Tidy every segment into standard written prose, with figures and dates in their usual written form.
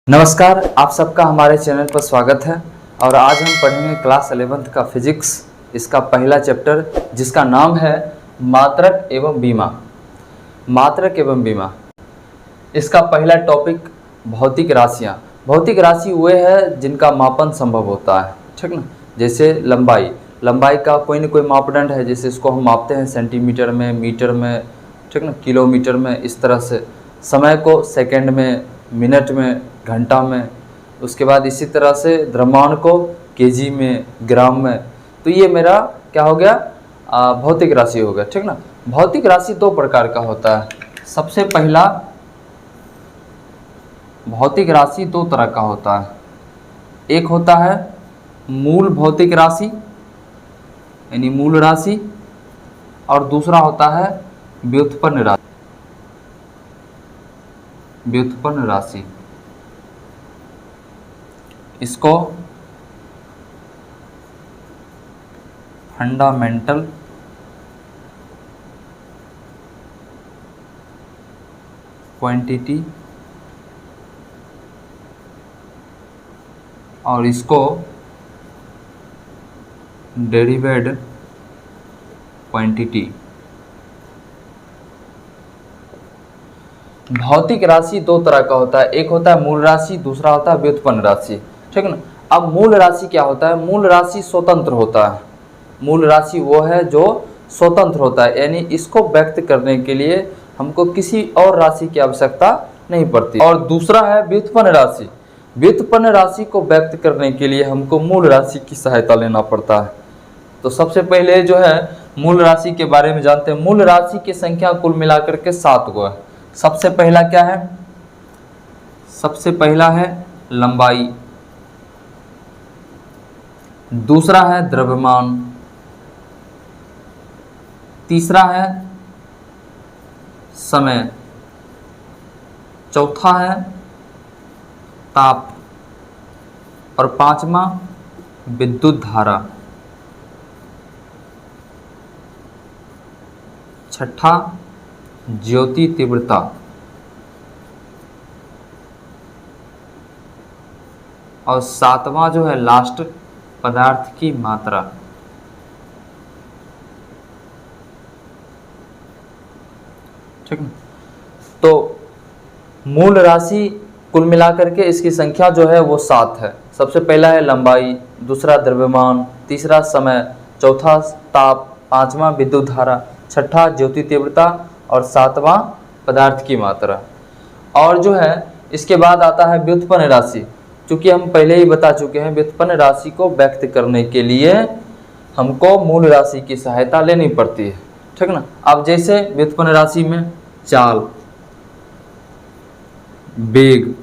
नमस्कार, आप सबका हमारे चैनल पर स्वागत है। और आज हम पढ़ेंगे क्लास 11th का फिजिक्स, इसका पहला चैप्टर जिसका नाम है मात्रक एवं बीमा। मात्रक एवं बीमा, इसका पहला टॉपिक भौतिक राशियाँ। भौतिक राशि वे है जिनका मापन संभव होता है, ठीक ना। जैसे लंबाई का कोई न कोई मापदंड है, जैसे इसको हम मापते हैं सेंटीमीटर में, मीटर में, ठीक ना, किलोमीटर में, इस तरह से। समय को सेकंड में, मिनट में, घंटा में। उसके बाद इसी तरह से द्रव्यमान को केजी में, ग्राम में। तो ये मेरा क्या हो गया, भौतिक राशि हो गया, ठीक ना। भौतिक राशि दो प्रकार का होता है। सबसे पहला, भौतिक राशि दो तरह का होता है। एक होता है मूल भौतिक राशि यानी मूल राशि, और दूसरा होता है व्युत्पन्न राशि। व्युत्पन्न राशि, इसको फंडामेंटल क्वांटिटी और इसको डेरिवेड क्वांटिटी। भौतिक राशि दो तरह का होता है। एक होता है मूल राशि, दूसरा होता है व्युत्पन्न राशि, ठीक ना। अब मूल राशि क्या होता है? मूल राशि स्वतंत्र होता है। मूल राशि वो है जो स्वतंत्र होता है, यानी इसको व्यक्त करने के लिए हमको किसी और राशि की आवश्यकता नहीं पड़ती। और दूसरा है व्युत्पन्न राशि। व्युत्पन्न राशि को व्यक्त करने के लिए हमको मूल राशि की सहायता लेना पड़ता है। तो सबसे पहले जो है मूल राशि के बारे में जानते हैं। मूल राशि की संख्या कुल मिलाकर के 7 गो है। सबसे पहला क्या है? सबसे पहला है लंबाई, दूसरा है द्रव्यमान, तीसरा है समय, चौथा है ताप, और पांचवा विद्युत धारा, छठा ज्योति तीव्रता, और सातवां जो है लास्ट पदार्थ की मात्रा। ठीक है। तो मूल राशि कुल मिलाकर के इसकी संख्या जो है वो 7 है। सबसे पहला है लंबाई, दूसरा द्रव्यमान, तीसरा समय, चौथा ताप, पांचवा विद्युत धारा, छठा ज्योति तीव्रता, और सातवां पदार्थ की मात्रा। और जो है इसके बाद आता है व्युत्पन्न राशि। चूंकि हम पहले ही बता चुके हैं, व्युत्पन्न राशि को व्यक्त करने के लिए हमको मूल राशि की सहायता लेनी पड़ती है, ठीक ना। अब जैसे व्युत्पन्न राशि में चाल, वेग,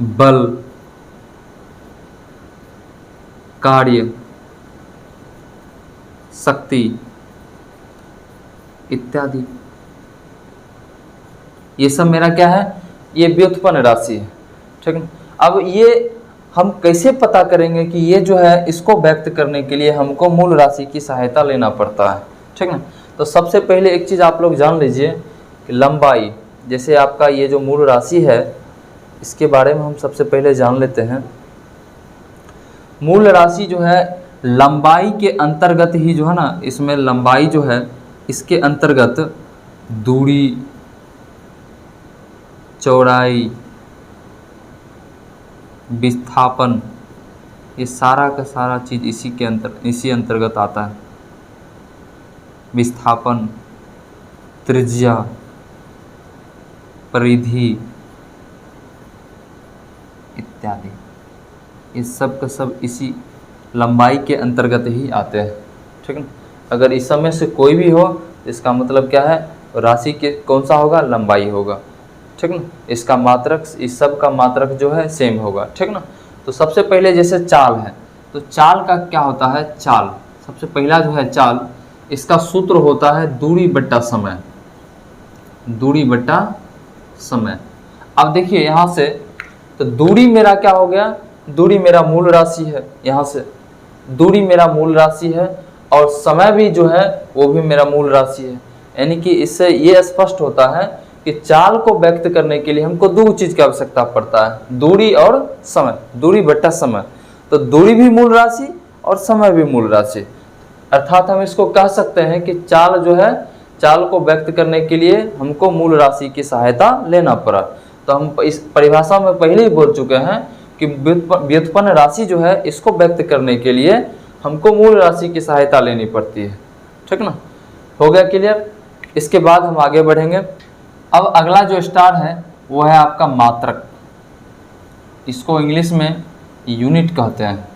बल, कार्य, शक्ति इत्यादि, ये सब मेरा क्या है? ये व्युत्पन्न राशि है, ठीक है। अब ये हम कैसे पता करेंगे कि ये जो है इसको व्यक्त करने के लिए हमको मूल राशि की सहायता लेना पड़ता है, ठीक ना। तो सबसे पहले एक चीज़ आप लोग जान लीजिए कि लंबाई, जैसे आपका ये जो मूल राशि है इसके बारे में हम सबसे पहले जान लेते हैं। मूल राशि जो है लंबाई के अंतर्गत ही जो है ना, इसमें लंबाई जो है इसके अंतर्गत दूरी, चौड़ाई, विस्थापन, ये सारा का सारा चीज इसी अंतर्गत आता है। विस्थापन, त्रिज्या, परिधि इत्यादि, ये सब का सब इसी लंबाई के अंतर्गत ही आते हैं, ठीक है। अगर इस समय से कोई भी हो तो इसका मतलब क्या है? राशि के कौन सा होगा? लंबाई होगा, ठीक ना। इसका मात्रक, इस सब का मात्रक जो है सेम होगा, ठीक ना। तो सबसे पहले जैसे चाल है, तो चाल का क्या होता है? चाल, सबसे पहला जो है चाल, इसका सूत्र होता है दूरी बट्टा समय। दूरी बट्टा समय। अब देखिए यहाँ से, तो दूरी मेरा क्या हो गया? दूरी मेरा मूल राशि है। यहाँ से दूरी मेरा मूल राशि है, और समय भी जो है वो भी मेरा मूल राशि है। यानी कि इससे ये स्पष्ट होता है कि चाल को व्यक्त करने के लिए हमको दो चीज की आवश्यकता पड़ता है, दूरी और समय, दूरी बटा समय। तो दूरी भी मूल राशि और समय भी मूल राशि, अर्थात हम इसको कह सकते हैं कि चाल जो है, चाल को व्यक्त करने के लिए हमको मूल राशि की सहायता लेना पड़ा। तो हम इस परिभाषा में पहले ही बोल चुके हैं कि व्युत्पन्न राशि जो है इसको व्यक्त करने के लिए हमको मूल राशि की सहायता लेनी पड़ती है, ठीक ना। हो गया क्लियर। इसके बाद हम आगे बढ़ेंगे। अब अगला जो स्टार है वो है आपका मात्रक, इसको इंग्लिश में यूनिट कहते हैं।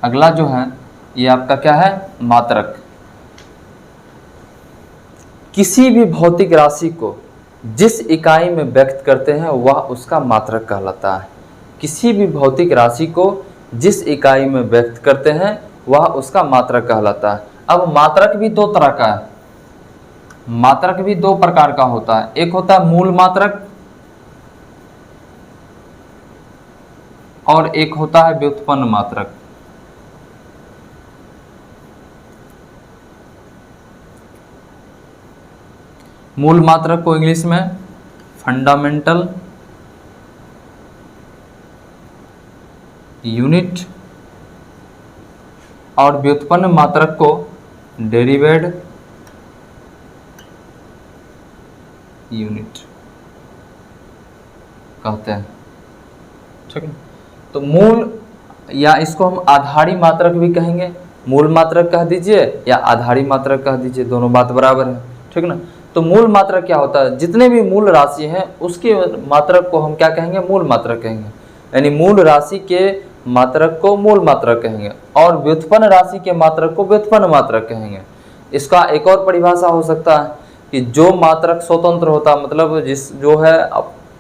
अगला जो है ये आपका क्या है, मात्रक। किसी भी भौतिक राशि को जिस इकाई में व्यक्त करते हैं वह उसका मात्रक कहलाता है। किसी भी भौतिक राशि को जिस इकाई में व्यक्त करते हैं वह उसका मात्रक कहलाता है। अब मात्रक भी दो तरह का है, मात्रक भी दो प्रकार का होता है। एक होता है मूल मात्रक और एक होता है व्युत्पन्न मात्रक। मूल मात्रक को इंग्लिश में फंडामेंटल यूनिट और व्युत्पन्न मात्रक को डेरिवेड यूनिट कहते हैं, ठीक है। तो मूल, या इसको हम आधारी मात्रक भी कहेंगे, मूल मात्रक कह दीजिए या आधारी मात्रक कह दीजिए, दोनों बात बराबर है, ठीक ना। तो मूल मात्रक क्या होता है, जितने भी मूल राशि हैं उसके मात्रक को हम क्या कहेंगे, मूल मात्रक कहेंगे, यानी मूल राशि के मात्रक को मूल मात्रक कहेंगे और व्युत्पन्न राशि के मात्रक को व्युत्पन्न मात्रक कहेंगे। इसका एक और परिभाषा हो सकता है कि जो मात्रक स्वतंत्र होता, मतलब जिस जो है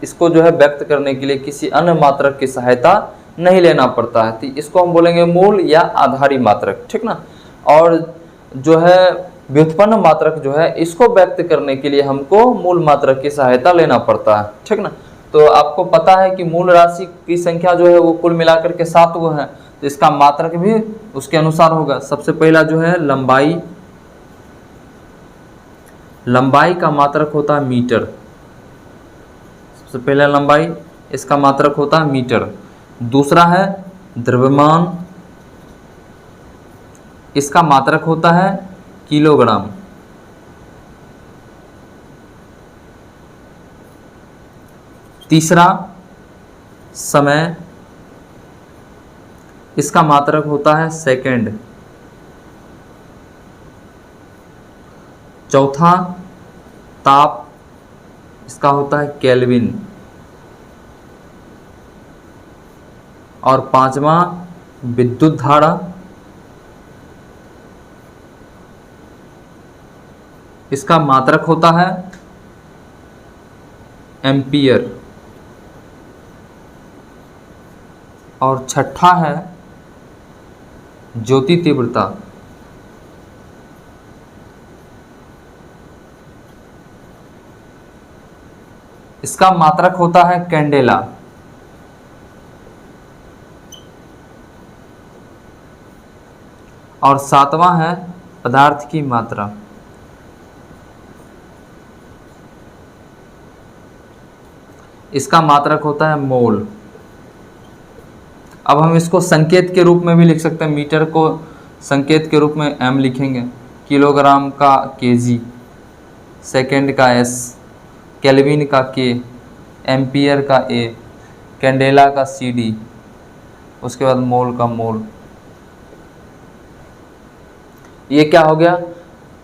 इसको जो है व्यक्त करने के लिए किसी अन्य मात्रक की सहायता नहीं लेना पड़ता है, तो इसको हम बोलेंगे मूल या आधारी मात्रक, ठीक ना। और जो है व्युत्पन्न मात्रक जो है इसको व्यक्त करने के लिए हमको मूल मात्रक की सहायता लेना पड़ता है, ठीक ना। तो आपको पता है कि मूल राशि की संख्या जो है वो कुल मिलाकर के 7 वो है, तो इसका मात्रक भी उसके अनुसार होगा। सबसे पहला जो है लंबाई, लंबाई का मात्रक होता है मीटर। सबसे पहला लंबाई, इसका मात्रक होता है मीटर। दूसरा है द्रव्यमान, इसका मात्रक होता है किलोग्राम। तीसरा समय, इसका मात्रक होता है सेकंड। चौथा ताप, इसका होता है केल्विन। और पांचवा विद्युत धारा, इसका मात्रक होता है एम्पियर। और छठा है ज्योति तीव्रता, इसका मात्रक होता है कैंडेला। और सातवां है पदार्थ की मात्रा, इसका मात्रक होता है मोल। अब हम इसको संकेत के रूप में भी लिख सकते हैं, मीटर को संकेत के रूप में एम लिखेंगे, किलोग्राम का केजी, सेकंड का एस, केल्विन का के, एम्पियर का ए, कैंडेला का सीडी, उसके बाद मोल का मोल। ये क्या हो गया,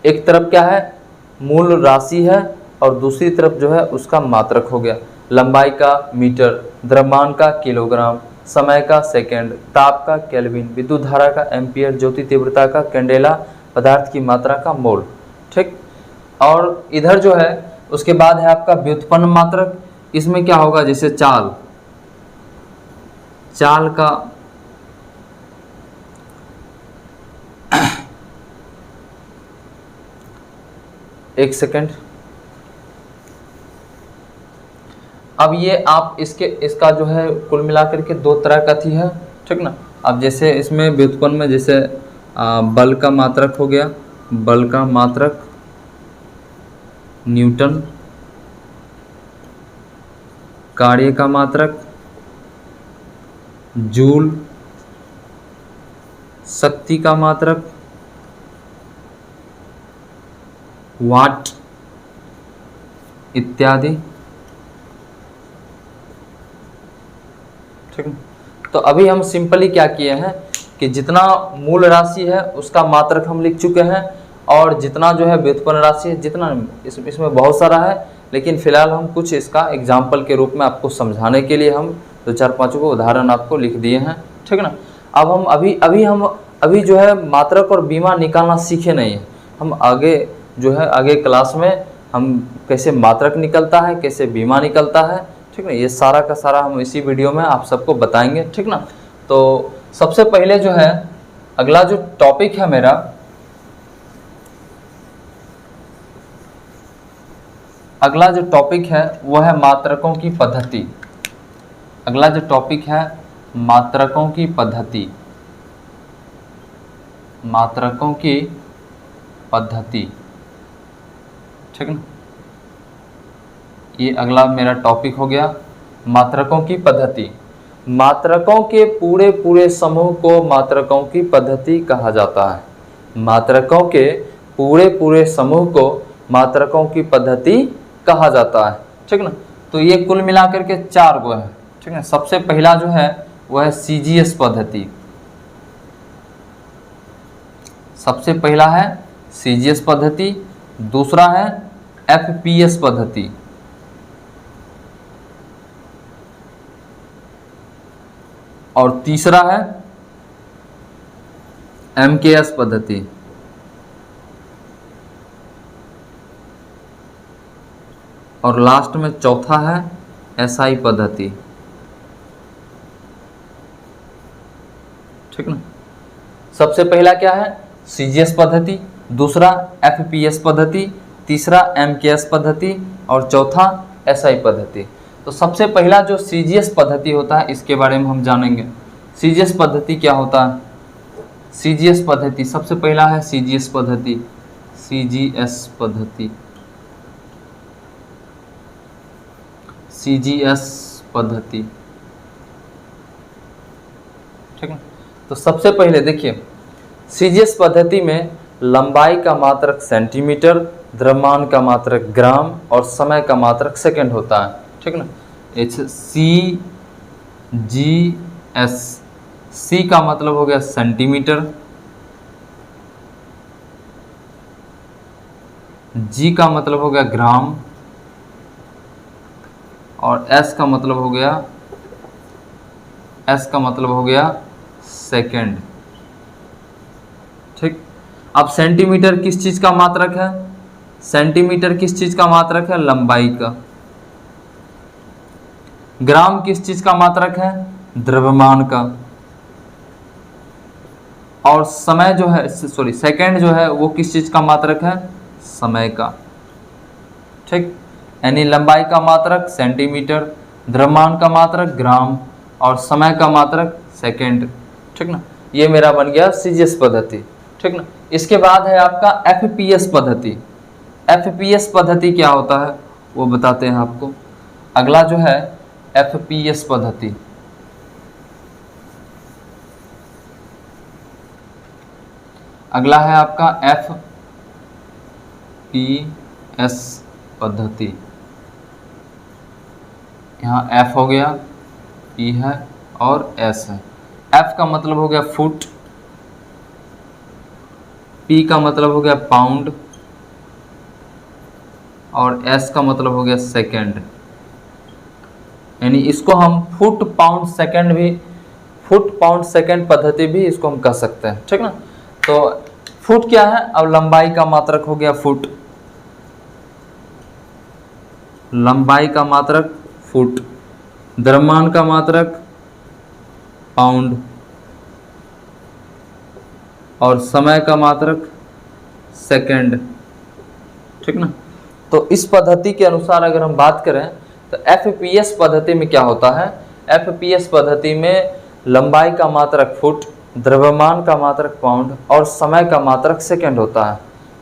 एक तरफ क्या है मूल राशि है और दूसरी तरफ जो है उसका मात्रक हो गया। लंबाई का मीटर, द्रव्यमान का किलोग्राम, समय का सेकंड, ताप का केल्विन, विद्युत धारा का एम्पियर, ज्योति तीव्रता का कैंडेला, पदार्थ की मात्रा का मोल, ठीक। और इधर जो है उसके बाद है आपका व्युत्पन्न मात्रक। इसमें क्या होगा, जैसे चाल, चाल का एक सेकंड। अब ये आप इसका जो है कुल मिलाकर के दो तरह का थी है, ठीक ना। अब जैसे इसमें व्युत्पन्न में जैसे बल का मात्रक हो गया, बल का मात्रक न्यूटन, कार्य का मात्रक, जूल शक्ति का मात्रक, वाट इत्यादि। ठीक है। तो अभी हम सिंपली क्या किए हैं कि जितना मूल राशि है उसका मात्रक हम लिख चुके हैं, और जितना जो है व्युत्पन्न राशि है, जितना इसमें बहुत सारा है, लेकिन फिलहाल हम कुछ इसका एग्जाम्पल के रूप में आपको समझाने के लिए हम 2-4-5 को उदाहरण आपको लिख दिए हैं। ठीक है ना। अब हम अभी जो है मात्रक और बीमा निकालना सीखे नहीं है। हम आगे जो है आगे क्लास में हम कैसे मात्रक निकलता है, कैसे बीमा निकलता है, ठीक ना, ये सारा का सारा हम इसी वीडियो में आप सबको बताएंगे। ठीक ना। तो सबसे पहले जो है अगला जो टॉपिक है मेरा, अगला जो टॉपिक है वो है मात्रकों की पद्धति। अगला जो टॉपिक है मात्रकों की पद्धति, मात्रकों की पद्धति। ठीक ना, ये अगला मेरा टॉपिक हो गया मात्रकों की पद्धति। मात्रकों के पूरे पूरे समूह को मात्रकों की पद्धति कहा जाता है। मात्रकों के पूरे पूरे समूह को मात्रकों की पद्धति कहा जाता है। ठीक ना। तो ये कुल मिलाकर के 4 गो है। ठीक है। सबसे पहला जो है वह है सीजीएस पद्धति। सबसे पहला है सीजीएस पद्धति, दूसरा है एफपीएस पद्धति, और तीसरा है एमकेएस पद्धति, और लास्ट में चौथा है एसआई पद्धति। ठीक ना। सबसे पहला क्या है सीजीएस पद्धति, दूसरा एफपीएस पद्धति, तीसरा एमकेएस पद्धति, और चौथा एसआई पद्धति। तो सबसे पहला जो सीजीएस पद्धति होता है इसके बारे में हम जानेंगे। सीजीएस पद्धति क्या होता है? सीजीएस पद्धति सबसे पहला है सीजीएस पद्धति, सीजीएस पद्धति, सीजीएस पद्धति। ठीक है। तो सबसे पहले देखिए सीजीएस पद्धति में लंबाई का मात्रक सेंटीमीटर, द्रव्यमान का मात्रक ग्राम, और समय का मात्रक सेकंड होता है। ठीक ना। सी जी एस, सी का मतलब हो गया सेंटीमीटर, जी का मतलब हो गया ग्राम, और एस का मतलब हो गया सेकंड। ठीक। अब सेंटीमीटर किस चीज का मात्रक है? सेंटीमीटर किस चीज का मात्रक है? लंबाई का। ग्राम किस चीज का मात्रक है? द्रव्यमान का। और समय जो है सेकंड जो है वो किस चीज का मात्रक है? समय का। ठीक। यानी लंबाई का मात्रक सेंटीमीटर, द्रव्यमान का मात्रक ग्राम, और समय का मात्रक सेकंड। ठीक ना। ये मेरा बन गया सीजीएस पद्धति। ठीक ना। इसके बाद है आपका एफपीएस पद्धति। एफपीएस पद्धति क्या होता है वो बताते हैं आपको। अगला जो है एफपीएस पद्धति। अगला है आपका एफपीएस पद्धति। यहाँ एफ हो गया, पी है और एस है। एफ का मतलब हो गया फुट, पी का मतलब हो गया पाउंड, और एस का मतलब हो गया सेकंड। यानी इसको हम फुट पाउंड सेकंड पद्धति भी इसको हम कह सकते हैं। ठीक ना। तो फुट क्या है? अब लंबाई का मात्रक हो गया फुट, लंबाई का मात्रक फुट, द्रव्यमान का मात्रक पाउंड, और समय का मात्रक सेकंड। ठीक ना। तो इस पद्धति के अनुसार अगर हम बात करें तो एफपीएस पद्धति में क्या होता है? एफपीएस पद्धति में लंबाई का मात्रक फुट, द्रव्यमान का मात्रक पाउंड, और समय का मात्रक सेकंड होता है।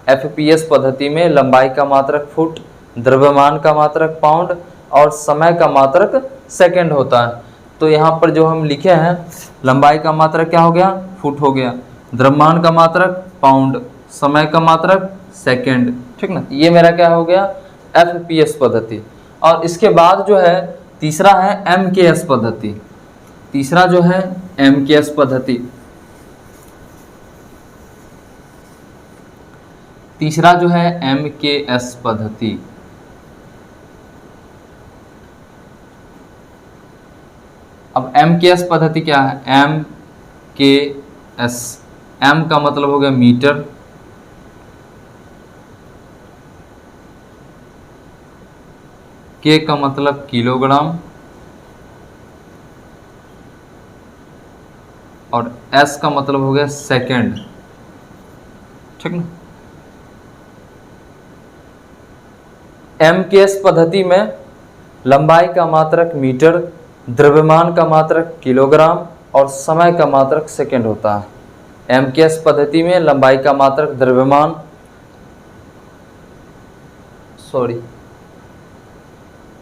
एफपीएस पद्धति में लंबाई का मात्रक फुट, द्रव्यमान का मात्रक पाउंड, और समय का मात्रक सेकंड होता है। तो यहाँ पर जो हम लिखे हैं, लंबाई का मात्रक क्या हो गया, फुट हो गया, द्रव्यमान का मात्रक पाउंड, समय का मात्रक सेकंड, ठीक ना। ये मेरा क्या हो गया, FPS पद्धति। और इसके बाद जो है तीसरा है MKS पद्धति। तीसरा जो है MKS पद्धति। तीसरा जो है MKS पद्धति। अब MKS पद्धति क्या है, MKS, M का मतलब हो गया मीटर, K का मतलब किलोग्राम, और S का मतलब हो गया सेकंड, ठीक ना। MKS पद्धति में लंबाई का मात्रक मीटर, द्रव्यमान का मात्रक किलोग्राम और समय का मात्रक सेकंड होता है। MKS पद्धति में लंबाई का मात्रक द्रव्यमान,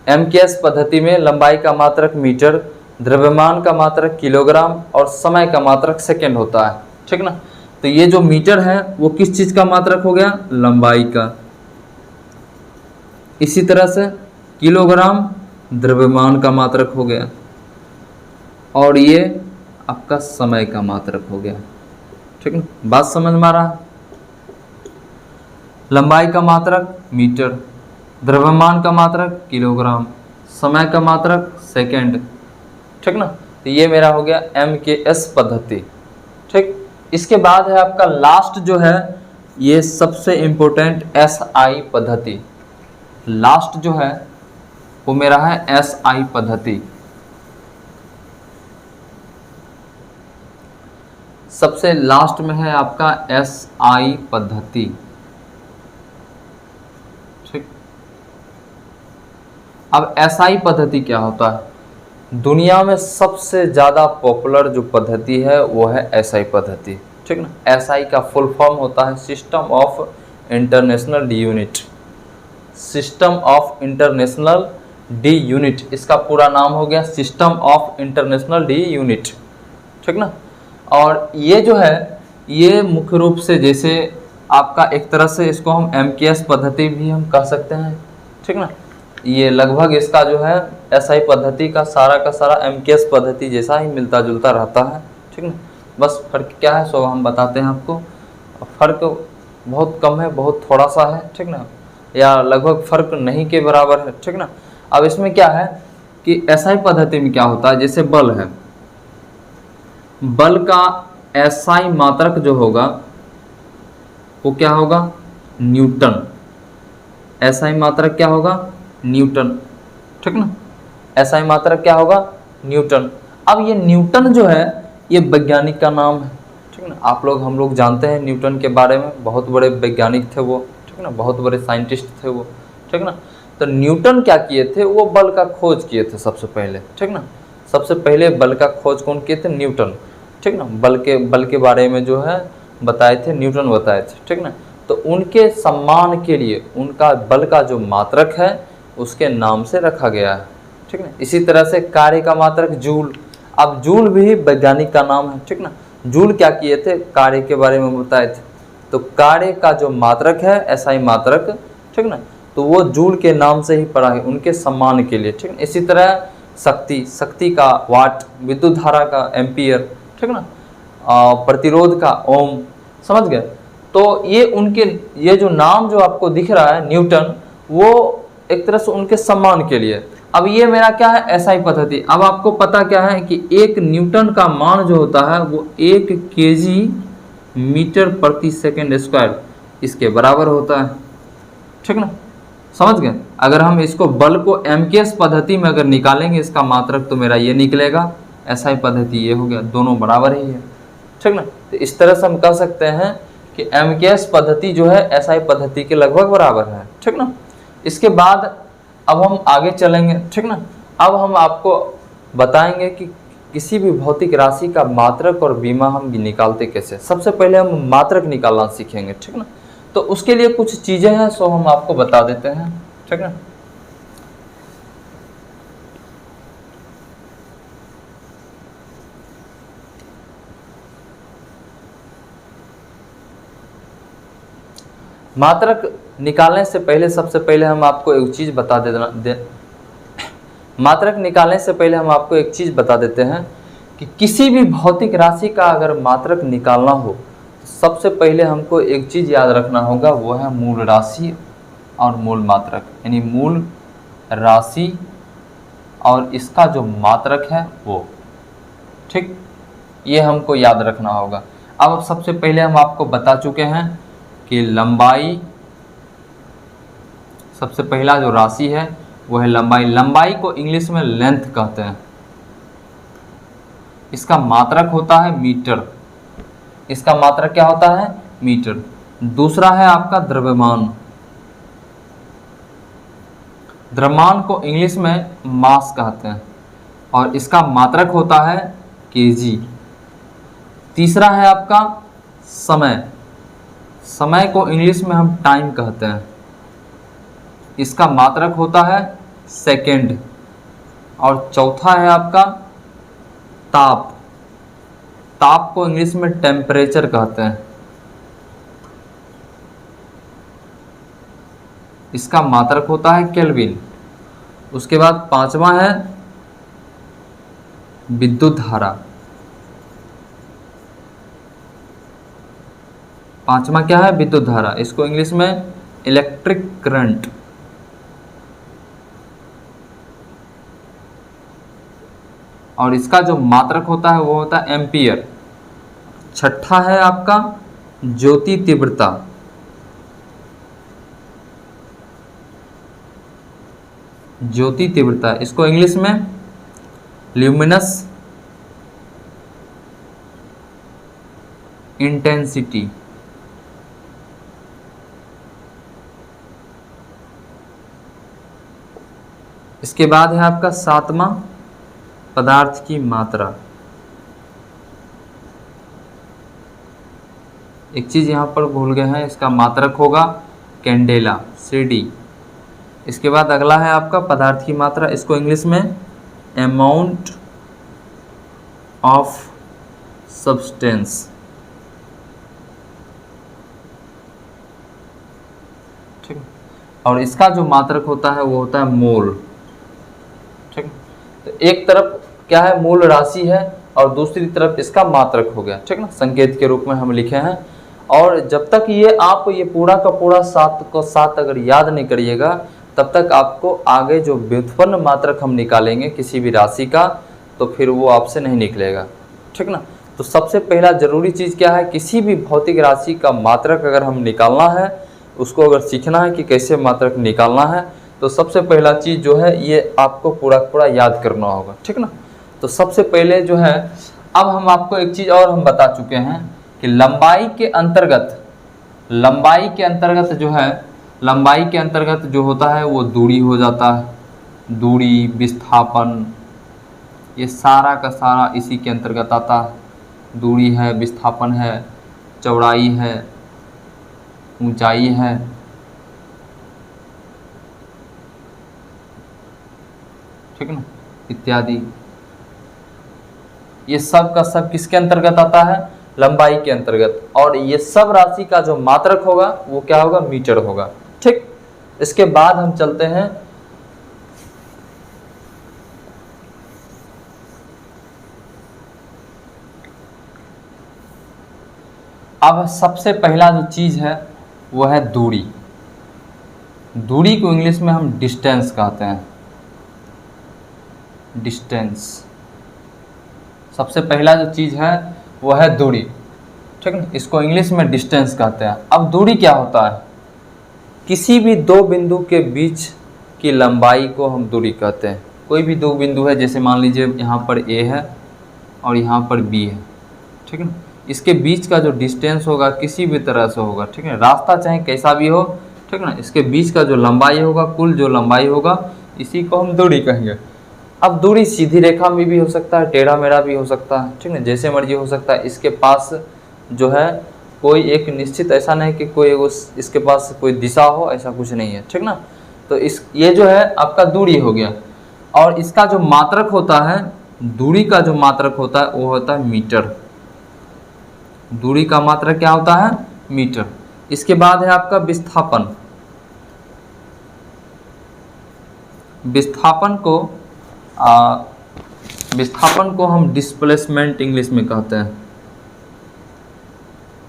MKS पद्धति में लंबाई का मात्रक मीटर, द्रव्यमान का मात्रक किलोग्राम और समय का मात्रक सेकंड होता है, ठीक ना। तो ये जो मीटर है वो किस चीज का मात्रक हो गया, लंबाई का। इसी तरह से किलोग्राम द्रव्यमान का मात्रक हो गया, और ये आपका समय का मात्रक हो गया, ठीक ना। बात समझ में आ रहा है। लंबाई का मात्रक मीटर, द्रव्यमान का मात्रक किलोग्राम, समय का मात्रक सेकंड, ठीक ना। तो ये मेरा हो गया MKS पद्धति, ठीक। इसके बाद है आपका लास्ट जो है, ये सबसे इंपॉर्टेंट SI पद्धति। लास्ट जो है वो मेरा है SI पद्धति। सबसे लास्ट में है आपका SI पद्धति, ठीक। अब SI पद्धति क्या होता है, दुनिया में सबसे ज़्यादा पॉपुलर जो पद्धति है वो है SI पद्धति, ठीक ना। SI का फुल फॉर्म होता है system of international D unit. System of international D unit, इसका पूरा नाम हो गया system of international D unit, ठीक ना। और ये जो है ये मुख्य रूप से, जैसे आपका एक तरह से इसको हम MKS पद्धति भी हम कह सकते हैं, ठीक ना। ये लगभग इसका जो है SI पद्धति का सारा MKS पद्धति जैसा ही मिलता जुलता रहता है, ठीक ना। बस फर्क क्या है सो हम बताते हैं आपको। फर्क बहुत कम है, बहुत थोड़ा सा है, ठीक ना, या लगभग फर्क नहीं के बराबर है, ठीक ना। अब इसमें क्या है कि SI पद्धति में क्या होता है, जैसे बल है, बल का SI मात्रक जो होगा वो क्या होगा, न्यूटन। SI मात्रक क्या होगा, न्यूटन, ठीक ना। SI मात्रक क्या होगा, न्यूटन। अब ये न्यूटन जो है ये वैज्ञानिक का नाम है, ठीक ना। आप लोग हम लोग जानते हैं न्यूटन के बारे में, बहुत बड़े वैज्ञानिक थे वो, ठीक ना, बहुत बड़े साइंटिस्ट थे वो, ठीक ना। तो न्यूटन क्या किए थे, वो बल का खोज किए थे सबसे पहले, ठीक ना। सबसे पहले बल का खोज कौन किए थे, न्यूटन, ठीक ना। बल के बारे में जो है बताए थे न्यूटन, बताए थे, ठीक ना। तो उनके सम्मान के लिए उनका बल का जो मात्रक है उसके नाम से रखा गया है, ठीक ना। इसी तरह से कार्य का मात्रक जूल। अब जूल भी वैज्ञानिक का नाम है, ठीक ना। जूल क्या किए थे, कार्य के बारे में बताए थे। तो कार्य का जो मात्रक है SI मात्रक, ठीक ना, तो वो जूल के नाम से ही पड़ा है, उनके सम्मान के लिए, ठीक ना। इसी तरह शक्ति का वाट, विद्युत धारा का एम्पियर, ठीक ना, प्रतिरोध का ओम, समझ गए। तो ये उनके, ये जो नाम जो आपको दिख रहा है न्यूटन, वो एक तरह से उनके सम्मान के लिए। अब ये मेरा क्या है, SI पद्धति। अब आपको पता क्या है कि एक न्यूटन का मान जो होता है वो 1 kg मीटर प्रति सेकंड स्क्वायर इसके बराबर होता है, ठीक ना, समझ गए। अगर हम इसको बल को MKS पद्धति में अगर निकालेंगे इसका मात्रक तो मेरा ये निकलेगा, SI पद्धति ये हो गया, दोनों बराबर ही है, ठीक ना। तो इस तरह से हम कह सकते हैं कि MKS पद्धति जो है SI पद्धति के लगभग बराबर है, ठीक ना। इसके बाद अब हम आगे चलेंगे, ठीक ना। अब हम आपको बताएंगे कि किसी भी भौतिक राशि का मात्रक और बीमा हम निकालते कैसे। सबसे पहले हम मात्रक निकालना सीखेंगे, ठीक ना। तो उसके लिए कुछ चीज़ें हैं सो हम आपको बता देते हैं, ठीक ना। मात्रक निकालने से पहले सबसे पहले हम आपको एक चीज़ बता मात्रक निकालने से पहले हम आपको एक चीज़ बता देते हैं कि किसी भी भौतिक राशि का अगर मात्रक निकालना हो तो सबसे पहले हमको एक चीज़ याद रखना होगा, वो है मूल राशि और मूल मात्रक, यानी मूल राशि और इसका जो मात्रक है वो, ठीक, ये हमको याद रखना होगा। अब सबसे पहले हम आपको बता चुके हैं कि लंबाई, सबसे पहला जो राशि है वो है लंबाई। लंबाई को इंग्लिश में लेंथ कहते हैं। इसका मात्रक होता है मीटर। इसका मात्रक क्या होता है? मीटर। दूसरा है आपका द्रव्यमान। द्रव्यमान को इंग्लिश में मास कहते हैं और इसका मात्रक होता है केजी। तीसरा है आपका समय। समय को इंग्लिश में हम टाइम कहते हैं। इसका मात्रक होता है सेकंड। और चौथा है आपका ताप। ताप को इंग्लिश में टेम्परेचर कहते हैं। इसका मात्रक होता है केल्विन। उसके बाद पांचवा है विद्युत धारा। पांचवा क्या है? विद्युत धारा। इसको इंग्लिश में इलेक्ट्रिक करंट। और इसका जो मात्रक होता है वो होता है एम्पियर। छठा है आपका ज्योति तीव्रता। ज्योति तीव्रता, इसको इंग्लिश में ल्यूमिनस इंटेंसिटी। इसके बाद है आपका सातवां पदार्थ की मात्रा। एक चीज यहां पर भूल गए हैं, इसका मात्रक होगा कैंडेला, CD। इसके बाद अगला है आपका पदार्थ की मात्रा। इसको इंग्लिश में अमाउंट ऑफ सब्सटेंस। ठीक। और इसका जो मात्रक होता है वो होता है मोल। ठीक। तो एक तरफ क्या है? मूल राशि है और दूसरी तरफ इसका मात्रक हो गया। ठीक ना, संकेत के रूप में हम लिखे हैं। और जब तक ये आप ये पूरा का पूरा सात को सात अगर याद नहीं करिएगा तब तक आपको आगे जो व्युत्पन्न मात्रक हम निकालेंगे किसी भी राशि का तो फिर वो आपसे नहीं निकलेगा। ठीक ना। तो सबसे पहला जरूरी चीज़ क्या है? किसी भी भौतिक राशि का मात्रक अगर हम निकालना है, उसको अगर सीखना है कि कैसे मात्रक निकालना है, तो सबसे पहला चीज़ जो है ये आपको पूरा याद करना होगा। ठीक ना। तो सबसे पहले जो है, अब हम आपको एक चीज़ और हम बता चुके हैं कि लंबाई के अंतर्गत जो होता है वो दूरी हो जाता है। दूरी, विस्थापन, ये सारा का सारा इसी के अंतर्गत आता है। दूरी है, विस्थापन है, चौड़ाई है, ऊंचाई है। ठीक ना, इत्यादि। ये सब का सब किसके अंतर्गत आता है? लंबाई के अंतर्गत। और ये सब राशि का जो मात्रक होगा वो क्या होगा? मीटर होगा। ठीक। इसके बाद हम चलते हैं अब सबसे पहला जो चीज है वो है दूरी। दूरी को इंग्लिश में हम डिस्टेंस कहते हैं। डिस्टेंस, सबसे पहला जो चीज है वो है दूरी। ठीक है, इसको इंग्लिश में डिस्टेंस कहते हैं। अब दूरी क्या होता है? किसी भी दो बिंदु के बीच की लंबाई को हम दूरी कहते हैं। कोई भी दो बिंदु है, जैसे मान लीजिए यहाँ पर A है और यहाँ पर B है। ठीक है, इसके बीच का जो डिस्टेंस होगा किसी भी तरह से होगा। ठीक है, रास्ता चाहे कैसा भी हो। ठीक है ना, इसके बीच का जो लंबाई होगा, कुल जो लंबाई होगा, इसी को हम दूरी कहेंगे। अब दूरी सीधी रेखा में भी हो सकता है, टेढ़ा मेढ़ा भी हो सकता है। ठीक है, जैसे मर्जी हो सकता है। इसके पास जो है कोई एक निश्चित, ऐसा नहीं कि कोई इसके पास कोई दिशा हो, ऐसा कुछ नहीं है। ठीक ना। तो ये जो है आपका दूरी हो गया। और इसका जो मात्रक होता है, दूरी का जो मात्रक होता है वो होता है मीटर। दूरी का मात्रक क्या होता है? मीटर। इसके बाद है आपका विस्थापन। विस्थापन को हम डिस्प्लेसमेंट इंग्लिश में कहते हैं,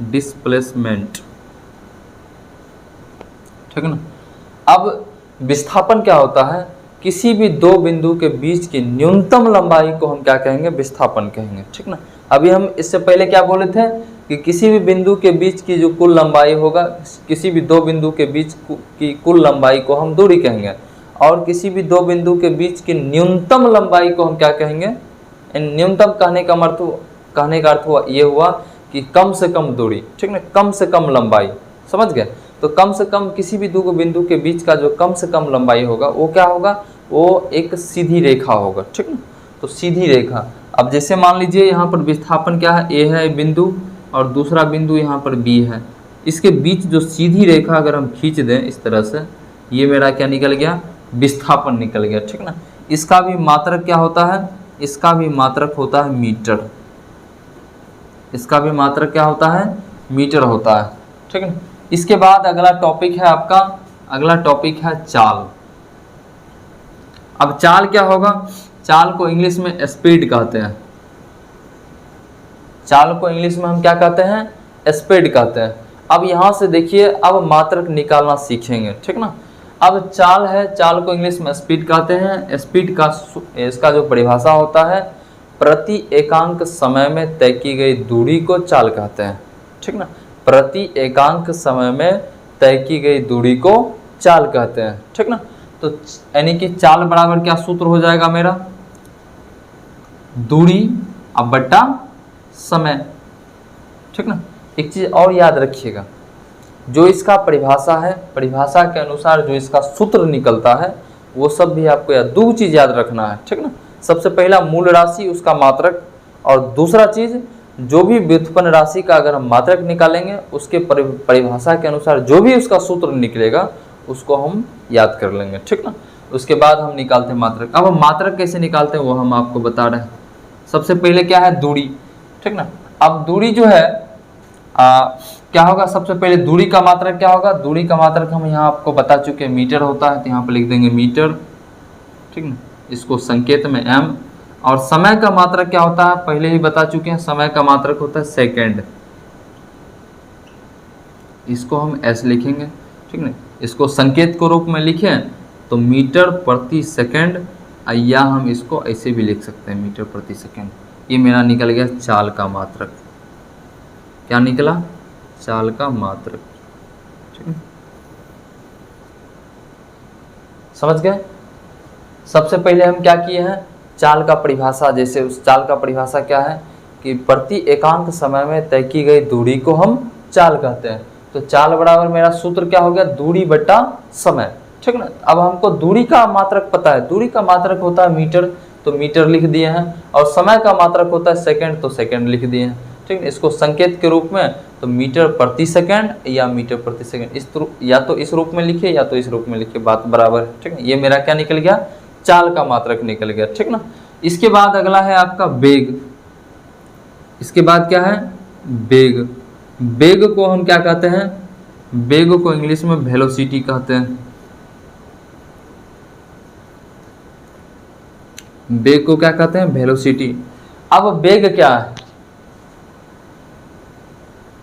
डिस्प्लेसमेंट, ठीक है ना। अब विस्थापन क्या होता है, किसी भी दो बिंदु के बीच की न्यूनतम लंबाई को हम क्या कहेंगे, विस्थापन कहेंगे, ठीक ना। अभी हम इससे पहले क्या बोले थे कि किसी भी बिंदु के बीच की जो कुल लंबाई होगा, किसी भी दो बिंदु के बीच की कुल लंबाई को हम दूरी कहेंगे, और किसी भी दो बिंदु के बीच की न्यूनतम लंबाई को हम क्या कहेंगे। न्यूनतम कहने का अर्थ हुआ ये हुआ कि कम से कम दूरी, ठीक ना, कम से कम लंबाई, समझ गए। तो कम से कम किसी भी दो बिंदु के बीच का जो कम से कम लंबाई होगा वो क्या होगा, वो एक सीधी रेखा होगा, ठीक ना। तो सीधी रेखा, अब जैसे मान लीजिए यहाँ पर विस्थापन क्या है, ए है बिंदु और दूसरा बिंदु यहाँ पर बी है, इसके बीच जो सीधी रेखा अगर हम खींच दें इस तरह से, ये मेरा क्या निकल गया, विस्थापन निकल गया, ठीक ना। इसका भी मात्रक क्या होता है, इसका भी मात्रक होता है मीटर, इसका भी मात्रक क्या होता है, मीटर होता है, ठीक है। इसके बाद अगला टॉपिक है आपका, अगला टॉपिक है चाल। अब चाल क्या होगा, चाल को इंग्लिश में स्पीड कहते हैं, चाल को इंग्लिश में हम क्या कहते हैं, स्पीड कहते हैं। अब यहाँ से देखिए, अब मात्रक निकालना सीखेंगे, ठीक ना। अब चाल है, चाल को इंग्लिश में स्पीड कहते हैं। स्पीड का इसका जो परिभाषा होता है, प्रति एकांक समय में तय की गई दूरी को चाल कहते हैं, ठीक ना। प्रति एकांक समय में तय की गई दूरी को चाल कहते हैं, ठीक ना। तो यानी कि चाल बराबर क्या सूत्र हो जाएगा मेरा, दूरी अब बट्टा समय, ठीक ना। एक चीज और याद रखिएगा, जो इसका परिभाषा है, परिभाषा के अनुसार जो इसका सूत्र निकलता है वो सब भी आपको याद, दो चीज याद रखना है, ठीक ना। सबसे पहला मूल राशि उसका मात्रक, और दूसरा चीज जो भी व्युत्पन्न राशि का अगर हम मात्रक निकालेंगे उसके परिभाषा के अनुसार जो भी उसका सूत्र निकलेगा उसको हम याद कर लेंगे, ठीक ना। उसके बाद हम निकालते हैं मात्रक। अब हम मात्रक कैसे निकालते हैं वो हम आपको बता रहे हैं। सबसे पहले क्या है, दूरी, ठीक ना। अब दूरी जो है क्या होगा, सबसे पहले दूरी का मात्रक क्या होगा, दूरी का मात्रक हम यहाँ आपको बता चुके हैं, मीटर होता है, तो यहाँ पर लिख देंगे मीटर, ठीक ना। इसको संकेत में m, और समय का मात्रक क्या होता है, पहले ही बता चुके हैं, समय का मात्रक होता है सेकंड, इसको हम s लिखेंगे, ठीक ना। इसको संकेत के रूप में लिखें तो मीटर प्रति सेकंड, या हम इसको ऐसे भी लिख सकते हैं, मीटर प्रति सेकंड। ये मेरा निकल गया चाल का मात्रक, क्या निकला, चाल का मात्रक, ठीक है, समझ गए। सबसे पहले हम क्या किए हैं, चाल का परिभाषा, जैसे उस चाल का परिभाषा क्या है कि प्रति एकांक समय में तय की गई दूरी को हम चाल कहते हैं। तो चाल बराबर मेरा सूत्र क्या हो गया, दूरी बट्टा समय, ठीक ना। अब हमको दूरी का मात्रक पता है, दूरी का मात्रक होता है मीटर, तो मीटर लिख दिए हैं, और समय का मात्रक होता है सेकंड, तो सेकंड लिख दिए हैं, ठीक है। इसको संकेत के रूप में तो मीटर प्रति सेकंड या मीटर प्रति सेकंड, इस या तो इस रूप में लिखिए या तो इस रूप में लिखिए, बात बराबर है, ठीक है। ये मेरा क्या निकल गया, चाल का मात्रक निकल गया, ठीक ना। इसके बाद अगला है आपका वेग। इसके बाद क्या है, वेग। वेग को हम क्या कहते हैं, वेग को इंग्लिश में वेलोसिटी कहते हैं। वेग को क्या कहते हैं, वेलोसिटी। अब वेग क्या है,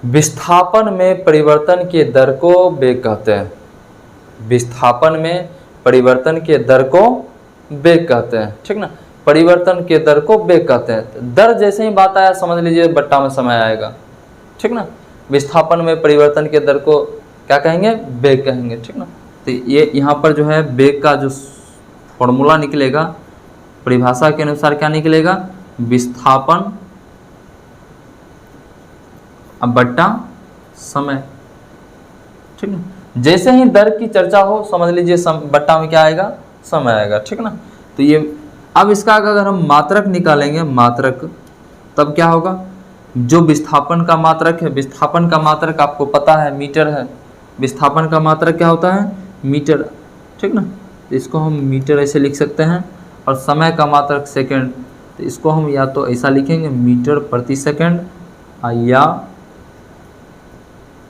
विस्थापन में परिवर्तन के दर को वेग कहते हैं, विस्थापन में परिवर्तन के दर को वेग कहते हैं, ठीक ना। परिवर्तन के दर को वेग कहते हैं। दर जैसे ही बात आया समझ लीजिए बट्टा में समय आएगा, ठीक ना। विस्थापन में परिवर्तन के दर को क्या कहेंगे, वेग कहेंगे, ठीक ना। तो ये यहाँ पर जो है वेग का जो फॉर्मूला निकलेगा, परिभाषा के अनुसार क्या निकलेगा, विस्थापन अब बट्टा समय, ठीक ना। जैसे ही दर की चर्चा हो समझ लीजिए बट्टा में क्या आएगा, समय आएगा, ठीक ना। तो ये अब इसका अगर हम मात्रक निकालेंगे, मात्रक, तब क्या होगा, जो विस्थापन का मात्रक है, विस्थापन का मात्रक आपको पता है मीटर है, विस्थापन का मात्रक क्या होता है, मीटर, ठीक ना। तो इसको हम मीटर ऐसे लिख सकते हैं, और समय का मात्रक सेकंड, तो इसको हम या तो ऐसा लिखेंगे मीटर प्रति सेकंड या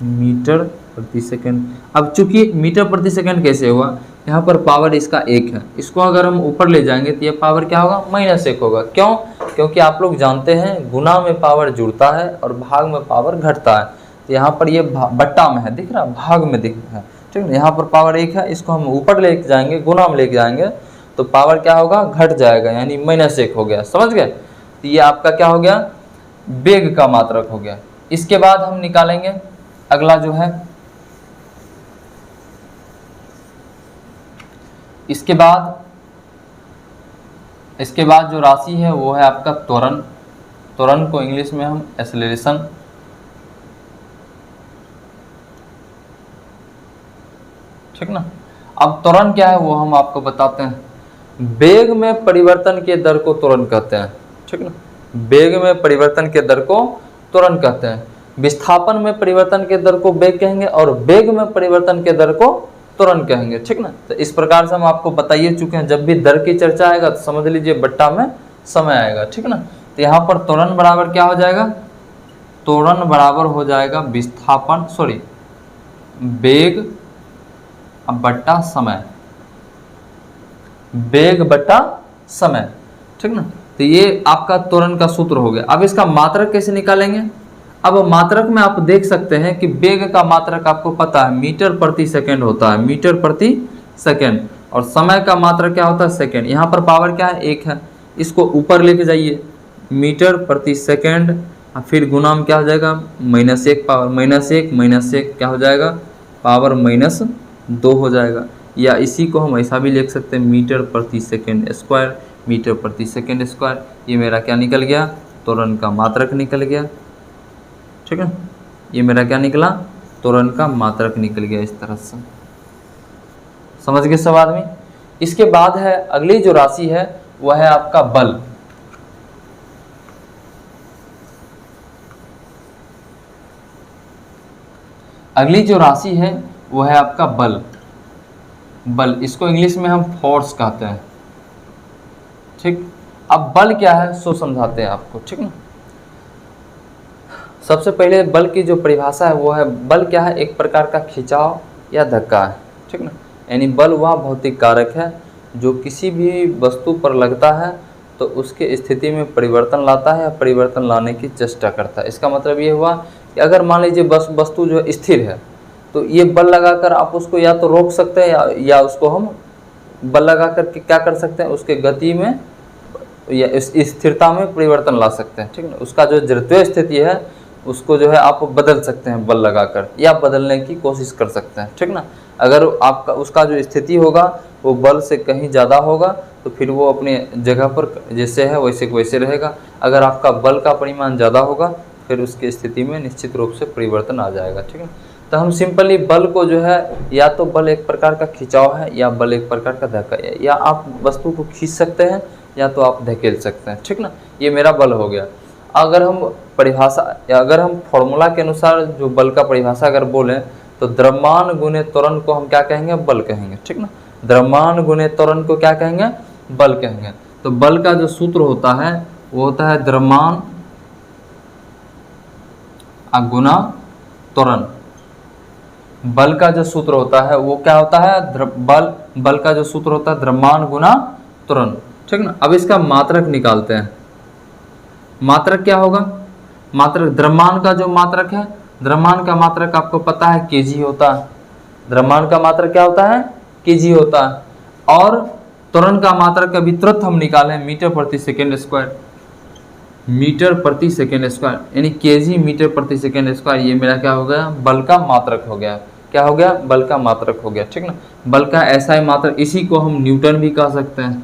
मीटर प्रति सेकेंड। अब चूंकि मीटर प्रति सेकेंड कैसे हुआ, यहाँ पर पावर इसका 1 है, इसको अगर हम ऊपर ले जाएंगे तो ये पावर क्या होगा, -1 होगा। क्यों? क्योंकि आप लोग जानते हैं गुना में पावर जुड़ता है और भाग में पावर घटता है। तो यहाँ पर ये बट्टा में है, दिख रहा है, भाग में दिख रहा है, ठीक है। यहाँ पर पावर 1 है, इसको हम ऊपर लेके जाएंगे, गुना में लेके जाएंगे तो पावर क्या होगा, घट जाएगा, यानी -1 हो गया। समझ गए? तो ये आपका क्या हो गया, वेग का मात्रक हो गया। इसके बाद हम निकालेंगे अगला जो है, इसके बाद जो राशि है वो है आपका त्वरण। त्वरण को इंग्लिश में हम एक्सेलरेशन, ठीक ना। अब त्वरण क्या है वो हम आपको बताते हैं। वेग में परिवर्तन के दर को त्वरण कहते हैं, ठीक ना। वेग में परिवर्तन के दर को त्वरण कहते हैं। विस्थापन में परिवर्तन के दर को वेग कहेंगे और वेग में परिवर्तन के दर को त्वरण कहेंगे, ठीक ना। तो इस प्रकार से हम आपको बताइए चुके हैं, जब भी दर की चर्चा आएगा तो समझ लीजिए बट्टा में समय आएगा, ठीक ना। तो यहाँ पर त्वरण बराबर क्या हो जाएगा, त्वरण बराबर हो जाएगा विस्थापन वेग बट्टा समय, वेग बट्टा समय, ठीक ना। तो ये आपका त्वरण का सूत्र हो गया। अब इसका मात्रक कैसे निकालेंगे? अब मात्रक में आप देख सकते हैं कि वेग का मात्रक आपको पता है मीटर प्रति सेकंड होता है, मीटर प्रति सेकंड, और समय का मात्रक क्या होता है, सेकंड। यहाँ पर पावर क्या है, 1 है, इसको ऊपर लेके जाइए, मीटर प्रति सेकंड, फिर गुना में क्या हो जाएगा, -1 पावर -1 क्या हो जाएगा, पावर -2 हो जाएगा। या इसी को हम ऐसा भी लिख सकते हैं, मीटर प्रति सेकंड स्क्वायर, मीटर प्रति सेकंड स्क्वायर। ये मेरा क्या निकल गया, त्वरण का मात्रक निकल गया, ठीक है। ये मेरा क्या निकला, त्वरण का मात्रक निकल गया। इस तरह से समझ गए सब आदमी। इसके बाद है अगली जो राशि है वह है आपका बल। अगली जो राशि है वह है आपका बल। बल, इसको इंग्लिश में हम फोर्स कहते हैं, ठीक। अब बल क्या है सो समझाते हैं आपको, ठीक ना। सबसे पहले बल की जो परिभाषा है वो है, बल क्या है, एक प्रकार का खिंचाव या धक्का है, ठीक ना। यानी बल वह भौतिक कारक है जो किसी भी वस्तु पर लगता है तो उसके स्थिति में परिवर्तन लाता है या परिवर्तन लाने की चेष्टा करता है। इसका मतलब ये हुआ कि अगर मान लीजिए बस वस्तु जो स्थिर है तो ये बल लगाकर आप उसको या तो रोक सकते हैं या उसको हम बल लगा करके क्या कर सकते हैं, उसके गति में या स्थिरता में परिवर्तन ला सकते हैं, ठीक है। उसका जो जड़त्वीय स्थिति है उसको जो है आप बदल सकते हैं बल लगाकर, या बदलने की कोशिश कर सकते हैं, ठीक ना। अगर आपका उसका जो स्थिति होगा वो बल से कहीं ज़्यादा होगा तो फिर वो अपने जगह पर जैसे है वैसे वैसे रहेगा। अगर आपका बल का परिमाण ज़्यादा होगा फिर उसकी स्थिति में निश्चित रूप से परिवर्तन आ जाएगा, ठीक है। तो हम सिंपली बल को जो है, या तो बल एक प्रकार का खिंचाव है या बल एक प्रकार का धक्का है, या आप वस्तु को खींच सकते हैं या तो आप धकेल सकते हैं, ठीक ना। ये मेरा बल हो गया। अगर हम परिभाषा या अगर हम फॉर्मूला के अनुसार जो बल का परिभाषा अगर बोलें तो द्रव्यमान गुणे त्वरण को हम क्या कहेंगे, बल कहेंगे, ठीक ना। द्रव्यमान गुणे त्वरण को क्या कहेंगे, बल कहेंगे। तो बल का जो सूत्र होता है वो होता है द्रव्यमान गुना त्वरण। बल का जो सूत्र होता है वो क्या होता है, बल का जो सूत्र होता है द्रव्यमान गुना त्वरण, ठीक ना। अब इसका मात्रक निकालते हैं। मात्रक क्या होगा, मात्रक द्रव्यमान का जो मात्रक है, द्रव्यमान का मात्रक आपको पता है केजी होता है। द्रव्यमान का मात्रक क्या होता है, केजी होता है। और त्वरण का मात्रक अभी तुरंत हम निकालें, मीटर प्रति सेकेंड स्क्वायर, मीटर प्रति सेकेंड स्क्वायर, यानी केजी मीटर प्रति सेकेंड स्क्वायर। ये मेरा क्या हो गया, बल का मात्रक हो गया। क्या हो गया, बल का मात्रक हो गया, ठीक ना। बल का ऐसा ही मात्रक, इसी को हम न्यूटन भी कह सकते हैं,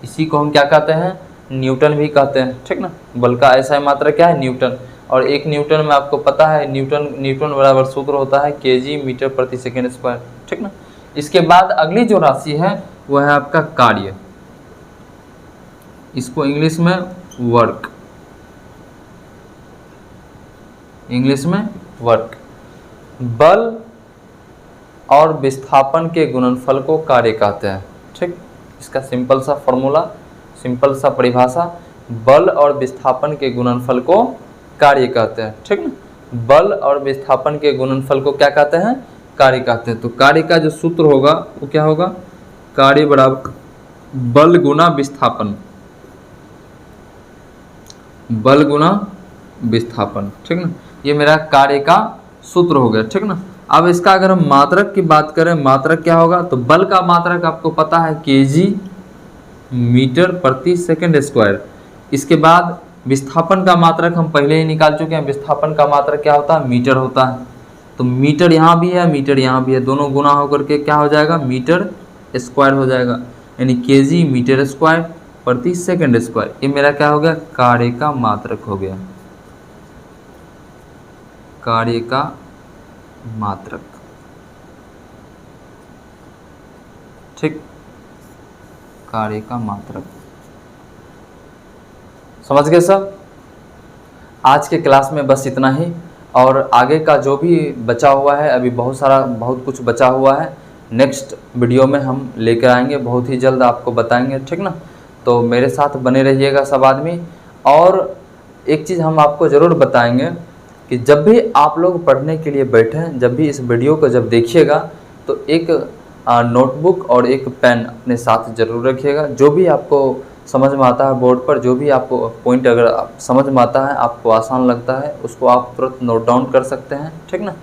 इसी को हम क्या कहते हैं, न्यूटन भी कहते हैं, ठीक ना। बल का ऐसा ही मात्रक क्या है, न्यूटन। और एक न्यूटन में आपको पता है न्यूटन बराबर सूत्र होता है केजी मीटर प्रति सेकेंड स्क्वायर, ठीक ना। इसके बाद अगली जो राशि है वह है आपका कार्य। इसको इंग्लिश में वर्क, इंग्लिश में वर्क। बल और विस्थापन के गुणनफल को कार्य कहते हैं, ठीक। इसका सिंपल सा फॉर्मूला, सिंपल सा परिभाषा, बल और विस्थापन के गुणनफल को कार्य कहते हैं, ठीक ना। बल और विस्थापन के गुणनफल को क्या कहते हैं, कार्य कहते हैं। तो कार्य का जो सूत्र होगा वो क्या होगा, कार्य बराबर बल गुना विस्थापन, बल गुना विस्थापन, ठीक ना। ये मेरा कार्य का सूत्र हो गया, ठीक ना। अब इसका अगर हम मात्रक की बात करें, मात्रक क्या होगा, तो बल का मात्रक आपको पता है केजी मीटर प्रति सेकंड स्क्वायर। इसके बाद विस्थापन का मात्रक हम पहले ही निकाल चुके हैं, विस्थापन का मात्रक क्या होता है, मीटर होता है। तो मीटर यहाँ भी है, मीटर यहाँ भी है, दोनों गुना होकर के क्या हो जाएगा, मीटर स्क्वायर हो जाएगा, यानी केजी मीटर स्क्वायर प्रति सेकंड स्क्वायर। ये मेरा क्या हो गया, कार्य का मात्रक हो गया, कार्य का मात्रक, ठीक, कार्य का मात्रक। समझ गए सब। आज के क्लास में बस इतना ही, और आगे का जो भी बचा हुआ है, अभी बहुत कुछ बचा हुआ है, नेक्स्ट वीडियो में हम लेकर आएंगे, बहुत ही जल्द आपको बताएंगे, ठीक ना। तो मेरे साथ बने रहिएगा सब आदमी। और एक चीज़ हम आपको ज़रूर बताएंगे कि जब भी आप लोग पढ़ने के लिए बैठें, जब भी इस वीडियो को जब देखिएगा, तो एक नोटबुक और एक पेन अपने साथ ज़रूर रखिएगा। जो भी आपको समझ में आता है बोर्ड पर, जो भी आपको पॉइंट अगर समझ में आता है, आपको आसान लगता है, उसको आप तुरंत नोट डाउन कर सकते हैं, ठीक ना।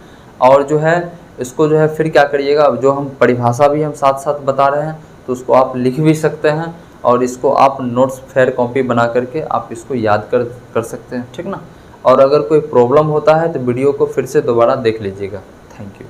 और जो है इसको जो है फिर क्या करिएगा, जो हम परिभाषा भी हम साथ साथ बता रहे हैं, तो उसको आप लिख भी सकते हैं, और इसको आप नोट्स फेयर कॉपी बना करके आप इसको याद कर सकते हैं, ठीक ना। और अगर कोई प्रॉब्लम होता है तो वीडियो को फिर से दोबारा देख लीजिएगा। Thank you.